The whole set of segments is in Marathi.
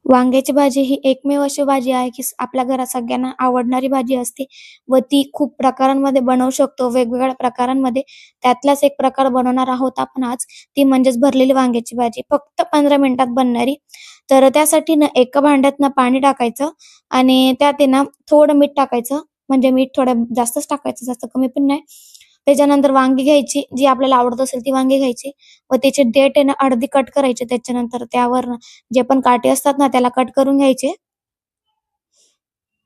वांग्याची भाजी ही एकमेव अशी भाजी आहे, की आपल्या घरात सगळ्यांना आवडणारी भाजी असते व ती खूप प्रकारांमध्ये बनवू शकतो, वेगवेगळ्या प्रकारांमध्ये. त्यातलाच एक प्रकार बनवणार आहोत आपण आज, ती म्हणजेच भरलेली वांग्याची भाजी. फक्त 15 मिनिटात बनणारी. तर त्यासाठी ना एका भांड्यात ना पाणी टाकायचं आणि त्यात आहे ना थोडं मीठ टाकायचं. म्हणजे मीठ थोडं जास्तच टाकायचं, जास्त कमी पण नाही. त्याच्यानंतर वांगी घ्यायची, जी आपल्याला आवडत असेल ती वांगी घ्यायची व त्याची देठ आहे ना अर्धी कट करायची. त्याच्यानंतर त्यावर जे पण काटे असतात ना त्याला कट करून घ्यायचे.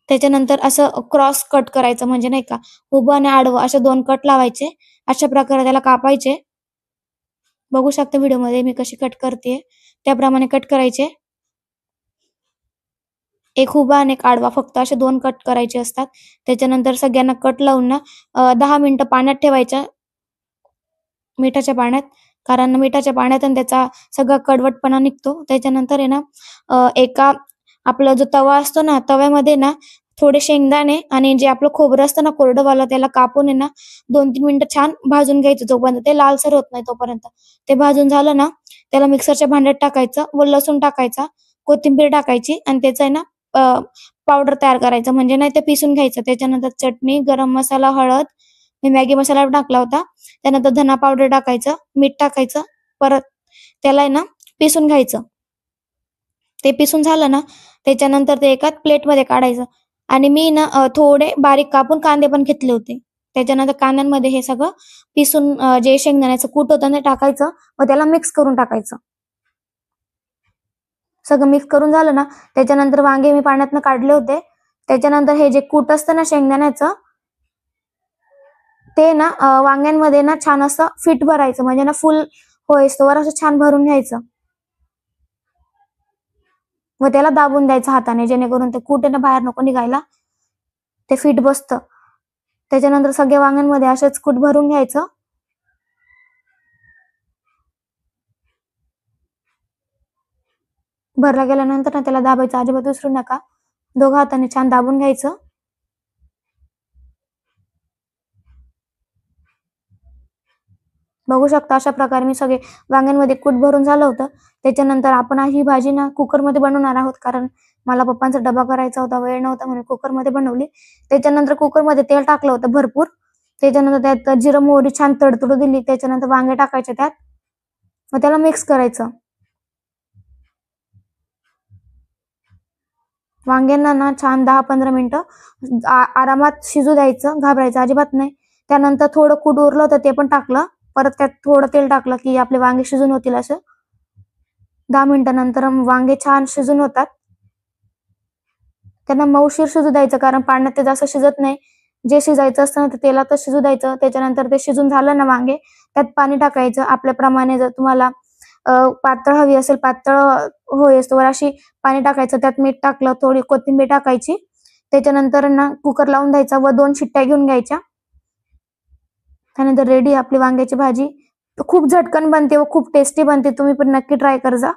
त्याच्यानंतर असं क्रॉस कट करायचं, म्हणजे नाही का, उभं आणि आडवं असे 2 कट लावायचे. अशा प्रकारे त्याला कापायचे. बघू शकता व्हिडिओमध्ये मी कशी कट करतेय. त्याप्रमाणे कट करायचे. एक उभा आणि एक आडवा, फक्त असे 2 कट करायचे असतात. त्याच्यानंतर सगळ्यांना कट लावून ना 10 मिनिटं पाण्यात ठेवायच्या, मिठाच्या पाण्यात. कारण मिठाच्या पाण्यातून त्याचा सगळा कडवटपणा निघतो. त्याच्यानंतर आहे ना एका आपला जो तवा असतो ना, तव्यामध्ये ना थोडे शेंगदाणे आणि जे आपलं खोबरं असतं ना कोरडंवालं, त्याला कापून आहे ना 2-3 मिनिटं छान भाजून घ्यायचं, जोपर्यंत ते लालसर होत नाही तोपर्यंत. ते भाजून झालं ना, त्याला मिक्सरच्या भांड्यात टाकायचं व लसूण टाकायचा, कोथिंबीर टाकायची आणि त्याचं आहे ना पावडर तयार करायचं, म्हणजे नाही ते पिसून घ्यायचं. त्याच्यानंतर चटणी, गरम मसाला, हळद, मी मॅगी मसाला टाकला होता. त्यानंतर धना पावडर टाकायचं, मीठ टाकायचं. परत त्याला आहे ना पिसून घ्यायचं. ते पिसून झालं ना, त्याच्यानंतर ते एका प्लेटमध्ये काढायचं आणि मी ना थोडे बारीक कापून कांदे पण घेतले होते. त्याच्यानंतर कांद्यांमध्ये हे सगळं पिसून जे शेंगदाण्याचं कूट होतं ते टाकायचं व त्याला मिक्स करून टाकायचं. सगळं मिक्स करून झालं ना, त्याच्यानंतर वांगे मी पाण्यातनं काढले होते. त्याच्यानंतर हे जे कूट असतं ना शेंगदाण्याचं, ते ना वांग्यांमध्ये ना छान असं फिट भरायचं, म्हणजे ना फुल होईस्तोवर असं छान भरून घ्यायचं व त्याला दाबून द्यायचं हाताने, जेणेकरून ते कूट आहे ना बाहेर नको निघायला, ते फिट बसतं. त्याच्यानंतर सगळ्या वांग्यांमध्ये असंच कूट भरून घ्यायचं. भरला गेल्यानंतर ना त्याला दाबायचं, अजिबात विसरू नका. दोघा हाताने छान दाबून घ्यायचं. बघू शकता अशा प्रकारे मी सगळे वांग्यांमध्ये कूट भरून झालं होतं. त्याच्यानंतर आपण ही भाजी ना कुकरमध्ये बनवणार आहोत, कारण मला पप्पांचा डबा करायचा होता, वेळ नव्हता म्हणून कुकरमध्ये बनवली. त्याच्यानंतर कुकरमध्ये तेल टाकलं होतं भरपूर. त्याच्यानंतर त्यात जिरं मोहरी छान तडतडू दिली. त्याच्यानंतर वांगे टाकायचे त्यात व त्याला मिक्स करायचं. वांग्यांना ना छान 10-15 मिनिटं आरामात शिजू द्यायचं, घाबरायचं अजिबात नाही. त्यानंतर थोडं कूट उरलं होतं ते पण टाकलं. परत त्यात थोडं तेल टाकलं की आपले वांगे शिजून होतील असं. 10 मिनिटानंतर वांगे छान शिजून होतात. त्यांना मऊशीर शिजू द्यायचं, कारण पाण्यात ते जास्त शिजत नाही. जे शिजायचं असतं ना ते तेलातच शिजू द्यायचं. त्याच्यानंतर ते शिजून झालं ना वांगे, त्यात पाणी टाकायचं आपल्याप्रमाणे. जर तुम्हाला पातळ हवी असेल, पातळ होईस्तोवर अशी पाणी टाकायचं. त्यात मीठ टाकलं, थोडी कोथिंबीर टाकायची. त्याच्यानंतर ना कुकर लावून द्यायचा व 2 शिट्ट्या घेऊन घ्यायच्या. त्यानंतर रेडी आपली वांग्याची भाजी. खूप झटकन बनते व खूप टेस्टी बनते. तुम्ही पण नक्की ट्राय करा.